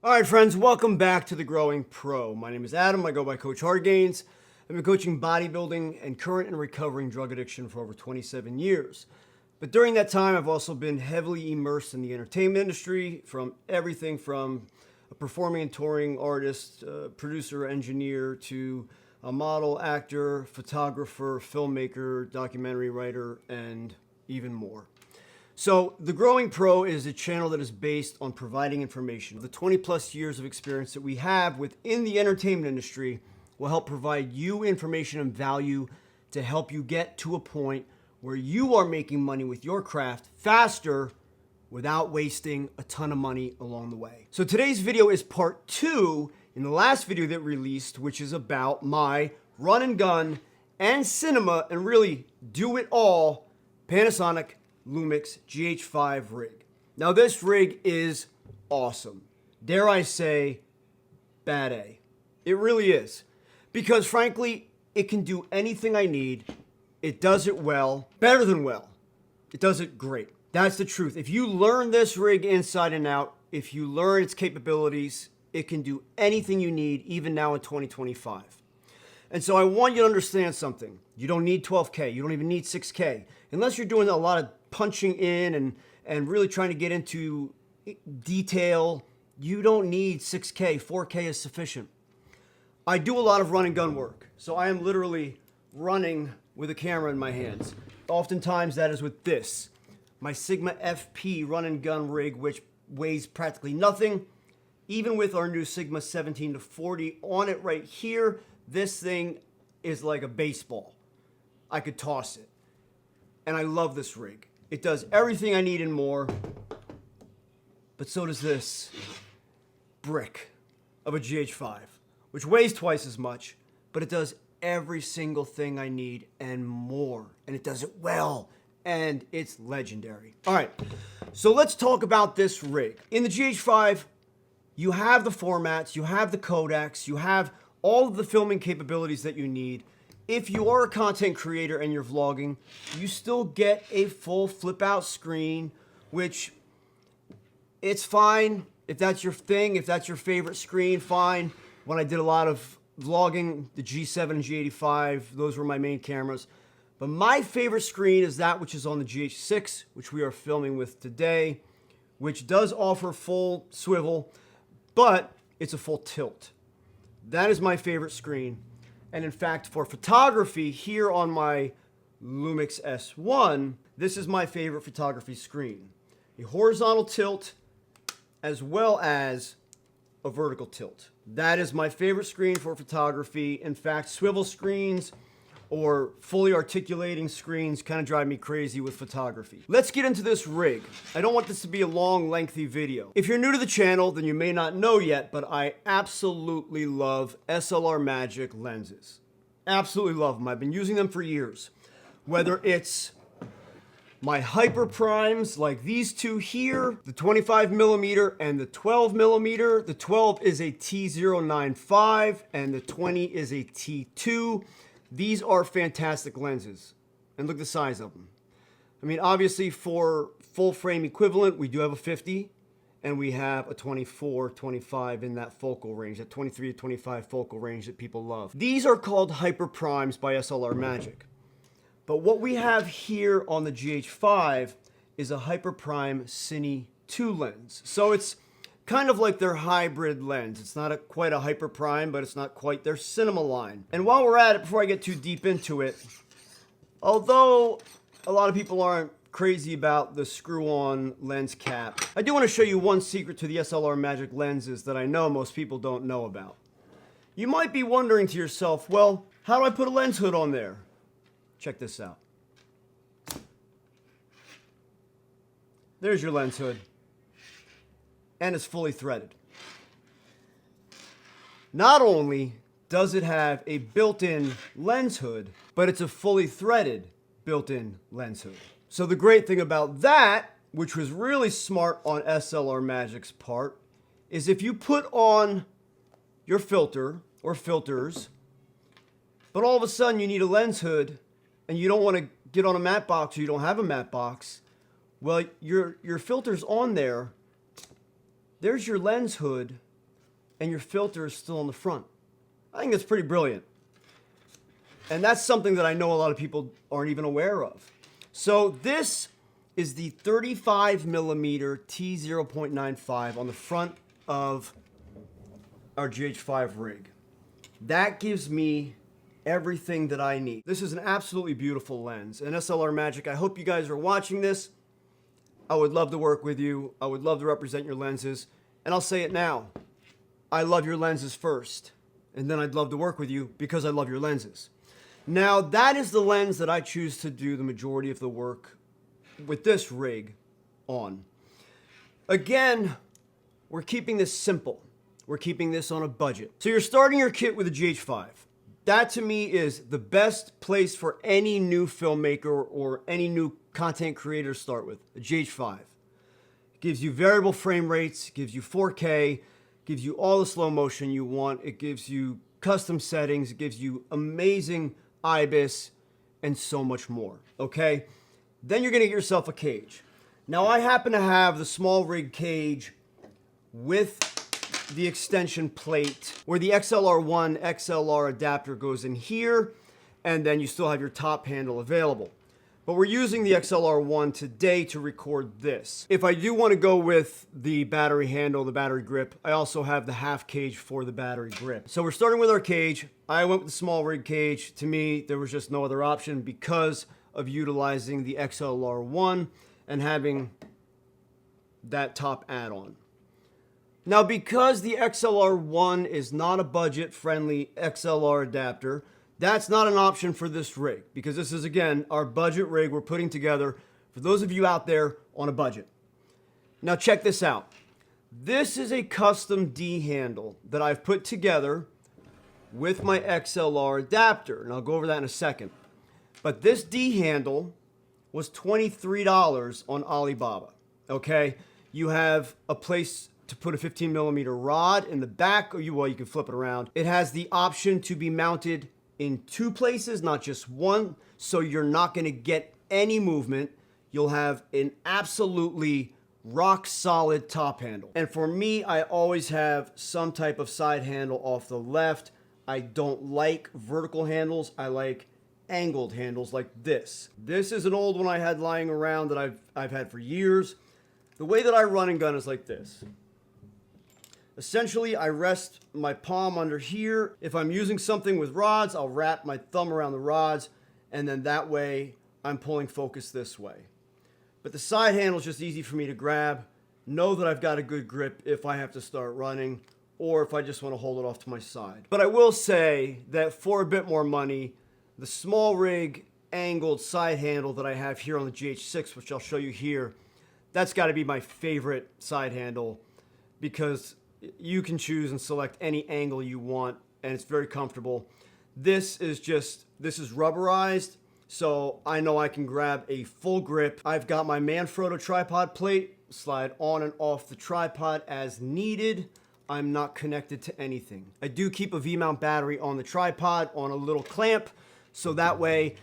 All right, friends, welcome back to The Growing Pro. My name is Adam. I go by Coach Hardgains. I've been coaching bodybuilding and current and recovering drug addiction for over 27 years. But during that time, I've also been heavily immersed in the entertainment industry, from everything from a performing and touring artist, producer, engineer, to a model, actor, photographer, filmmaker, documentary writer, and even more. So The Growing Pro is a channel that is based on providing information. The 20 plus years of experience that we have within the entertainment industry will help provide you information and value to help you get to a point where you are making money with your craft faster without wasting a ton of money along the way. So today's video is part 2 in the last video that released, which is about my run and gun and cinema and really do it all Panasonic Lumix GH5 rig. Now this rig is awesome. Dare I say, bad A. It really is. Because frankly, it can do anything I need. It does it well, better than well. It does it great. That's the truth. If you learn this rig inside and out, if you learn its capabilities, it can do anything you need, even now in 2025. And so I want you to understand something. You don't need 12K. You don't even need 6K. Unless you're doing a lot of punching in and really trying to get into detail, you don't need 6K. 4K is sufficient. I do a lot of run and gun work. So I am literally running with a camera in my hands. Oftentimes that is with this, my Sigma FP run and gun rig, which weighs practically nothing. Even with our new Sigma 17-40 on it right here, this thing is like a baseball. I could toss it. And I love this rig. It does everything I need and more. But so does this brick of a GH5, which weighs twice as much, but it does every single thing I need and more. And it does it well. And it's legendary. All right, so let's talk about this rig. In the GH5, you have the formats, you have the codecs, you have all of the filming capabilities that you need. If you are a content creator and you're vlogging, you still get a full flip out screen, which it's fine. If that's your thing, if that's your favorite screen, fine. When I did a lot of vlogging, the G7 and G85, those were my main cameras. But my favorite screen is that which is on the GH6, which we are filming with today, which does offer full swivel, but it's a full tilt. That is my favorite screen. And in fact, for photography here on my Lumix S1, this is my favorite photography screen. A horizontal tilt as well as a vertical tilt. That is my favorite screen for photography. In fact, swivel screens or fully articulating screens kind of drive me crazy with photography. Let's get into this rig. I don't want this to be a long, lengthy video. If you're new to the channel, then you may not know yet, but I absolutely love SLR Magic lenses. Absolutely love them. I've been using them for years. Whether it's my hyper primes like these two here, the 25mm and the 12mm. The 12 is a T095 and the 20 is a T2. These are fantastic lenses, and look at the size of them. I mean, obviously for full frame equivalent, we do have a 50, and we have a 24, 25 in that focal range, that 23 to 25 focal range that people love. These are called Hyper Primes by SLR Magic. But what we have here on the GH5 is a Hyper Prime Cine 2 lens. So it's kind of like their hybrid lens. It's not quite a Hyper Prime, but it's not quite their cinema line. And while we're at it, before I get too deep into it, although a lot of people aren't crazy about the screw-on lens cap, I do want to show you one secret to the SLR Magic lenses that I know most people don't know about. You might be wondering to yourself, well, how do I put a lens hood on there? Check this out. There's your lens hood. And it's fully threaded. Not only does it have a built-in lens hood, but it's a fully threaded built-in lens hood. So the great thing about that, which was really smart on SLR Magic's part, is if you put on your filter or filters, but all of a sudden you need a lens hood and you don't want to get on a matte box or you don't have a matte box, well, your filter's on there. There's your lens hood and your filter is still on the front. I think that's pretty brilliant. And that's something that I know a lot of people aren't even aware of. So this is the 35 millimeter T0.95 on the front of our GH5 rig. That gives me everything that I need. This is an absolutely beautiful lens. And SLR Magic, I hope you guys are watching this. I would love to work with you. I would love to represent your lenses. And I'll say it now. I love your lenses first. And then I'd love to work with you because I love your lenses. Now, that is the lens that I choose to do the majority of the work with this rig on. Again, we're keeping this simple. We're keeping this on a budget. So you're starting your kit with a GH5. That to me is the best place for any new filmmaker or any new content creator to start with, a GH5. It gives you variable frame rates, gives you 4K, gives you all the slow motion you want. It gives you custom settings, it gives you amazing IBIS, and so much more, okay? Then you're gonna get yourself a cage. Now I happen to have the small rig cage with the extension plate where the XLR1 XLR adapter goes in here, and then you still have your top handle available. But we're using the XLR1 today to record this. If I do want to go with the battery handle, the battery grip, I also have the half cage for the battery grip. So we're starting with our cage. I went with the small rig cage. To me, there was just no other option because of utilizing the XLR1 and having that top add-on. Now, because the XLR1 is not a budget-friendly XLR adapter, that's not an option for this rig because this is, again, our budget rig we're putting together for those of you out there on a budget. Now, check this out. This is a custom D handle that I've put together with my XLR adapter, and I'll go over that in a second. But this D handle was $23 on Alibaba, okay? You have a place to put a 15 millimeter rod in the back, or you can flip it around. It has the option to be mounted in two places, not just one, so you're not gonna get any movement. You'll have an absolutely rock solid top handle. And for me, I always have some type of side handle off the left. I don't like vertical handles. I like angled handles like this. This is an old one I had lying around that I've had for years. The way that I run and gun is like this. Essentially, I rest my palm under here. If I'm using something with rods, I'll wrap my thumb around the rods, and then that way I'm pulling focus this way. But the side handle is just easy for me to grab, know that I've got a good grip if I have to start running, or if I just want to hold it off to my side. But I will say that for a bit more money, the small rig angled side handle that I have here on the GH6, which I'll show you here, that's got to be my favorite side handle because you can choose and select any angle you want, and it's very comfortable. This is rubberized, so I know I can grab a full grip. I've got my Manfrotto tripod plate, slide on and off the tripod as needed. I'm not connected to anything. I do keep a V-mount battery on the tripod on a little clamp, so that way,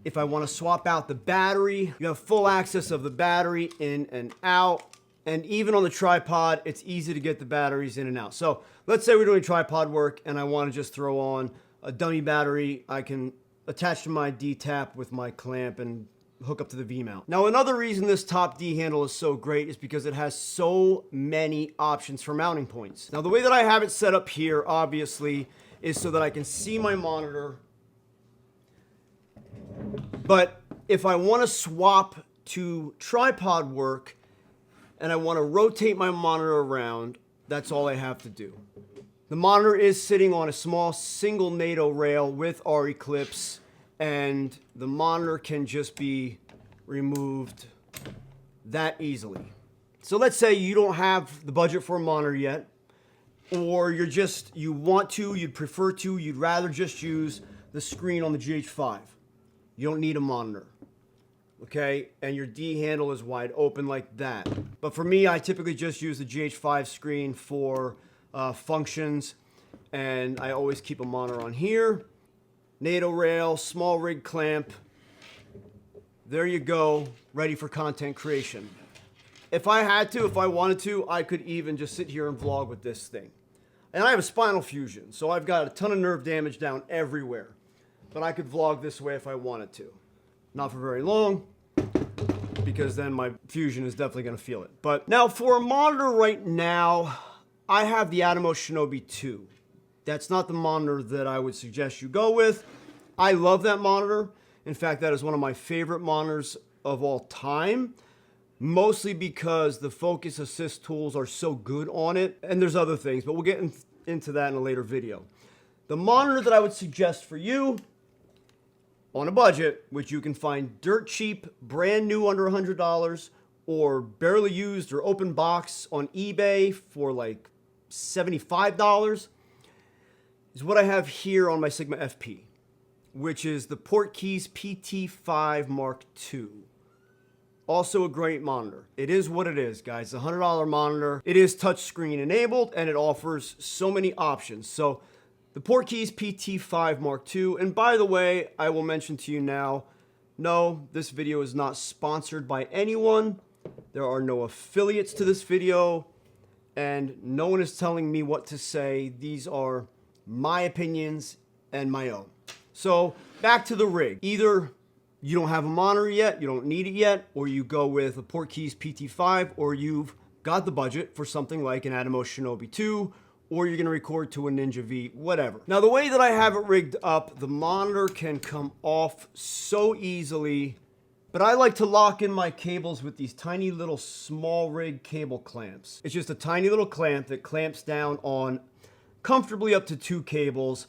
if I want to swap out the battery, you have full access of the battery in and out. And even on the tripod, it's easy to get the batteries in and out. So let's say we're doing tripod work and I want to just throw on a dummy battery. I can attach to my D-tap with my clamp and hook up to the V-mount. Now, another reason this top D handle is so great is because it has so many options for mounting points. Now, the way that I have it set up here, obviously, is so that I can see my monitor. But if I want to swap to tripod work, and I want to rotate my monitor around, that's all I have to do. The monitor is sitting on a small single NATO rail with RE clips, and the monitor can just be removed that easily. So let's say you don't have the budget for a monitor yet, or you'd prefer to, you'd rather just use the screen on the GH5. You don't need a monitor. Okay, and your D handle is wide open like that. But for me, I typically just use the GH5 screen for functions, and I always keep a monitor on here. NATO rail, small rig clamp. There you go, ready for content creation. If I wanted to, I could even just sit here and vlog with this thing. And I have a spinal fusion, so I've got a ton of nerve damage down everywhere. But I could vlog this way if I wanted to. Not for very long, because then my fusion is definitely going to feel it. But now for a monitor right now, I have the Atomos Shinobi 2. That's not the monitor that I would suggest you go with. I love that monitor. In fact, that is one of my favorite monitors of all time. Mostly because the focus assist tools are so good on it. And there's other things, but we'll get into that in a later video. The monitor that I would suggest for you on a budget, which you can find dirt cheap, brand new under $100, or barely used or open box on eBay for like $75, is what I have here on my Sigma FP, which is the Portkeys PT5 Mark II. Also a great monitor. It is what it is, guys. It's a $100 monitor. It is touchscreen enabled, and it offers so many options. So the Portkeys PT5 Mark II, and by the way, I will mention to you now, no, this video is not sponsored by anyone. There are no affiliates to this video, and no one is telling me what to say. These are my opinions and my own. So back to the rig. Either you don't have a monitor yet, you don't need it yet, or you go with a Portkeys PT5, or you've got the budget for something like an Atomos Shinobi 2, or you're going to record to a Ninja V, whatever. Now, the way that I have it rigged up, the monitor can come off so easily, but I like to lock in my cables with these tiny little small rig cable clamps. It's just a tiny little clamp that clamps down on comfortably up to 2 cables,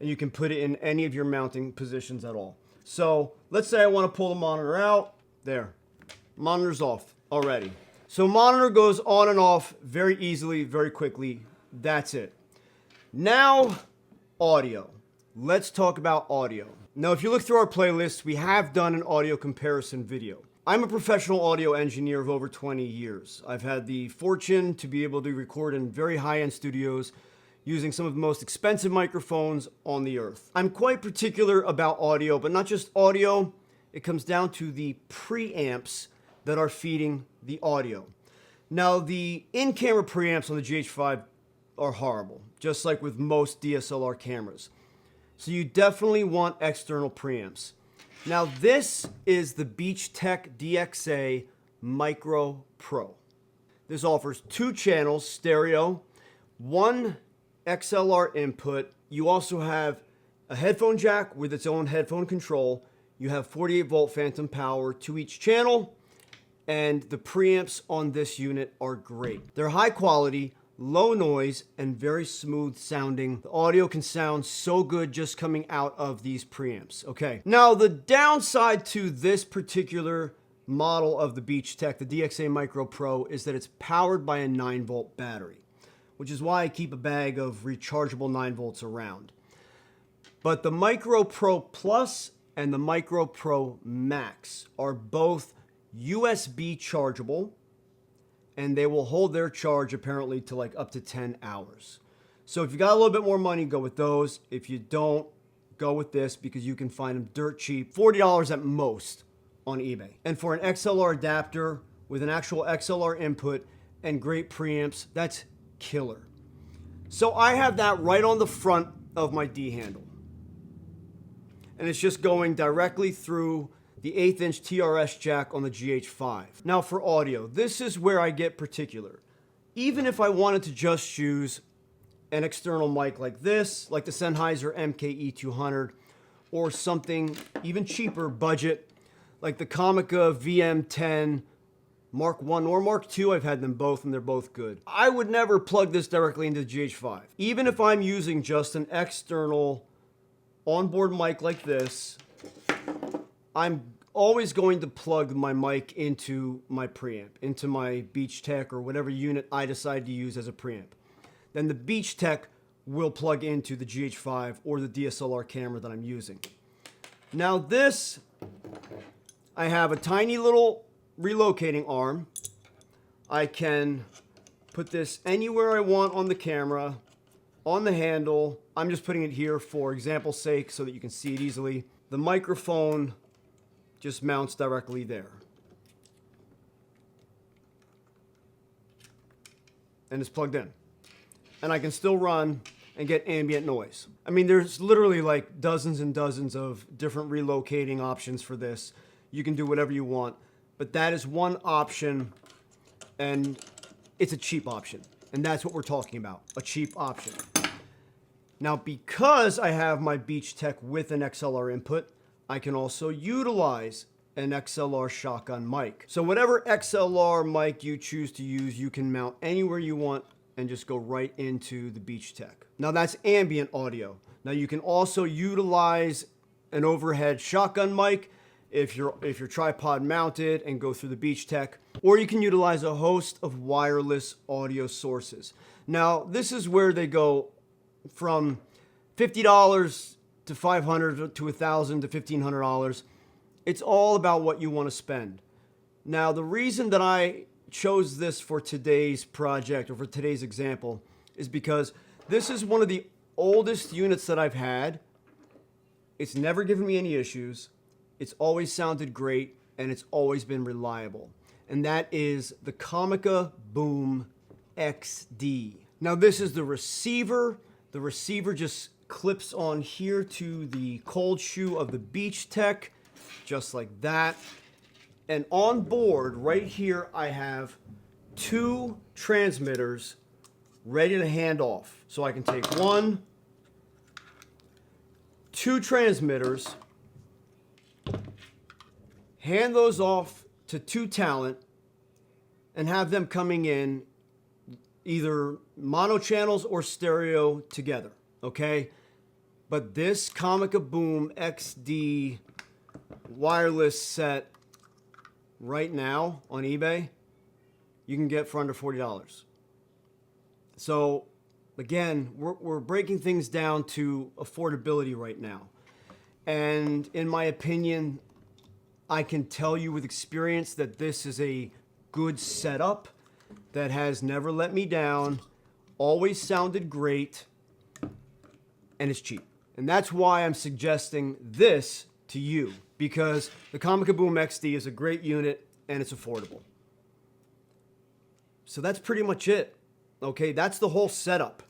and you can put it in any of your mounting positions at all. So let's say I want to pull the monitor out. There, monitor's off already. So monitor goes on and off very easily, very quickly. That's it. Now, audio. Let's talk about audio. Now, if you look through our playlist, we have done an audio comparison video. I'm a professional audio engineer of over 20 years. I've had the fortune to be able to record in very high-end studios using some of the most expensive microphones on the earth. I'm quite particular about audio, but not just audio. It comes down to the preamps that are feeding the audio. Now, the in-camera preamps on the GH5 are horrible, just like with most DSLR cameras. So you definitely want external preamps. Now, this is the Beachtech DXA Micro Pro. This offers 2 channels, stereo, 1 XLR input. You also have a headphone jack with its own headphone control. You have 48 volt phantom power to each channel, and the preamps on this unit are great. They're high quality, low noise, and very smooth sounding. The audio can sound so good just coming out of these preamps. Okay, now the downside to this particular model of the Beachtech, the DXA Micro Pro, is that it's powered by a 9 volt battery, which is why I keep a bag of rechargeable 9 volts around. But the Micro Pro Plus and the Micro Pro Max are both USB chargeable, and they will hold their charge apparently to like up to 10 hours. So if you got a little bit more money, go with those. If you don't, go with this, because you can find them dirt cheap, $40 at most on eBay. And for an XLR adapter with an actual XLR input and great preamps, that's killer. So I have that right on the front of my D handle, and it's just going directly through the 1/8 inch TRS jack on the GH5. Now for audio, this is where I get particular. Even if I wanted to just use an external mic like this, like the Sennheiser MKE200, or something even cheaper budget, like the Comica VM10 Mark 1 or Mark 2, I've had them both and they're both good. I would never plug this directly into the GH5. Even if I'm using just an external onboard mic like this, I'm always going to plug my mic into my preamp, into my Beachtech or whatever unit I decide to use as a preamp. Then the Beachtech will plug into the GH5 or the DSLR camera that I'm using. Now this, I have a tiny little relocating arm. I can put this anywhere I want on the camera, on the handle. I'm just putting it here for example's sake so that you can see it easily. The microphone just mounts directly there. And it's plugged in. and I can still run and get ambient noise. I mean, there's literally like dozens and dozens of different relocating options for this. You can do whatever you want, but that is one option, and it's a cheap option. And that's what we're talking about, a cheap option. Now, because I have my Beach Tech with an XLR input, I can also utilize an XLR shotgun mic. So whatever XLR mic you choose to use, you can mount anywhere you want and just go right into the Beach Tech. Now that's ambient audio. Now you can also utilize an overhead shotgun mic if you're tripod mounted and go through the Beach Tech, or you can utilize a host of wireless audio sources. Now this is where they go from $50 to $500 to $1,000 to $1,500. It's all about what you want to spend. Now, the reason that I chose this for today's project or for today's example is because this is one of the oldest units that I've had. It's never given me any issues. It's always sounded great, and it's always been reliable. And that is the Technica Boom XD. Now, this is the receiver. The receiver just clips on here to the cold shoe of the Beach Tech, just like that. And on board right here, I have 2 transmitters ready to hand off. So I can take 2 transmitters, hand those off to 2 talent, and have them coming in either mono channels or stereo together, okay? But this Technica Boom XD wireless set right now on eBay, you can get for under $40. So again, we're breaking things down to affordability right now. And in my opinion, I can tell you with experience that this is a good setup that has never let me down, always sounded great, and it's cheap. And that's why I'm suggesting this to you, because the Technica Boom XD is a great unit and it's affordable. So that's pretty much it. Okay, that's the whole setup.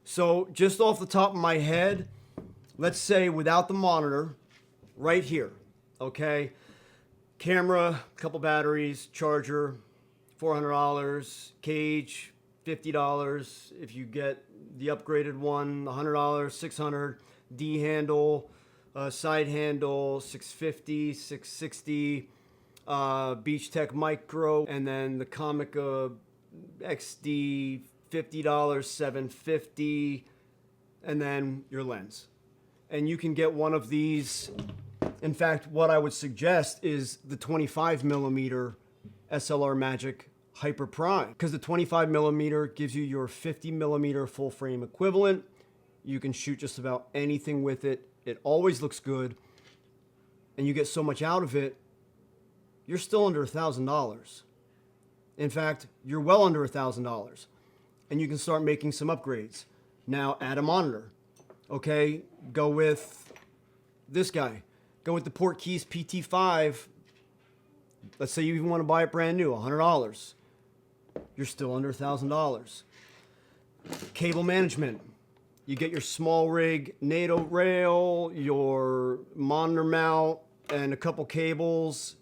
So just off the top of my head, let's say without the monitor, right here, okay? Camera, couple batteries, charger, $400, cage, $50. If you get the upgraded one, $100, $600, D handle, side handle, $650, $660, Beach Tech Micro, and then the Technica XD, $50, $750, and then your lens. And you can get one of these. In fact, what I would suggest is the 25 millimeter SLR Magic Hyper Prime, because the 25 millimeter gives you your 50 millimeter full frame equivalent. You can shoot just about anything with it. It always looks good, and you get so much out of it, you're still under $1,000. In fact, you're well under $1,000, and you can start making some upgrades. Now add a monitor, okay? Go with this guy. Go with the Portkeys PT5. Let's say you even want to buy it brand new, $100. You're still under $1,000. Cable management. You get your small rig NATO rail, your monitor mount, and a couple cables,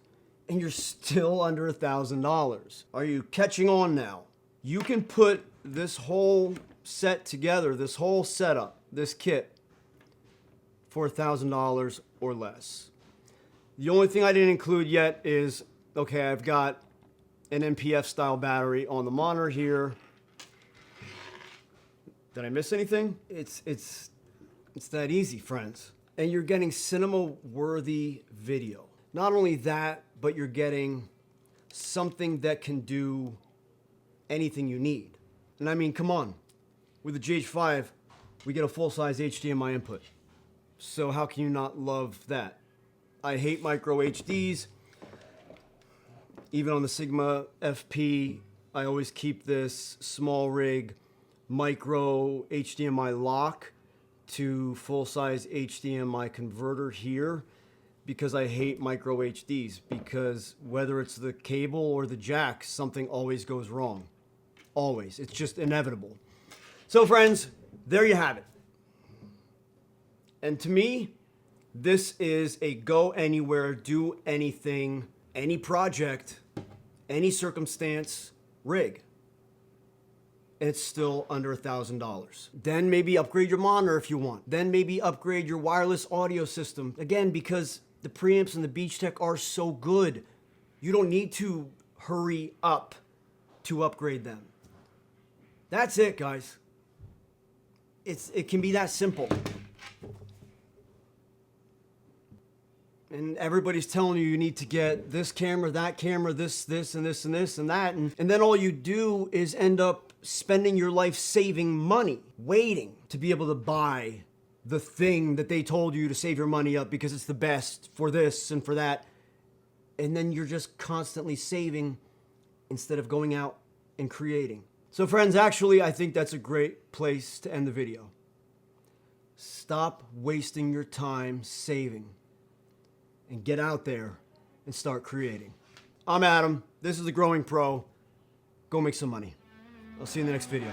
and you're still under $1,000. Are you catching on now? You can put this whole set together, this whole setup, this kit, for $1,000 or less. The only thing I didn't include yet is, okay, I've got an NPF style battery on the monitor here. Did I miss anything? It's that easy, friends. And you're getting cinema-worthy video. Not only that, but you're getting something that can do anything you need. And I mean, come on. With the GH5, we get a full-size HDMI input. So how can you not love that? I hate micro HDs. Even on the Sigma FP, I always keep this small rig micro HDMI lock to full-size HDMI converter here, because I hate micro HDs, because whether it's the cable or the jack, something always goes wrong. always. It's just inevitable. So friends, there you have it. And to me, this is a go anywhere, do anything, any project, any circumstance rig. And it's still under $1,000. Then maybe upgrade your monitor if you want. Then maybe upgrade your wireless audio system. Again, because the preamps and the Beach Tech are so good, you don't need to hurry up to upgrade them. That's it, guys. It can be that simple. And everybody's telling you need to get this camera, that camera, this, and this, and this, and that. And then all you do is end up spending your life saving money, waiting to be able to buy the thing that they told you to save your money up because it's the best for this and for that. And then you're just constantly saving instead of going out and creating. So friends, actually, I think that's a great place to end the video. Stop wasting your time saving and get out there and start creating. I'm Adam. This is The Growing Pro. Go make some money. I'll see you in the next video.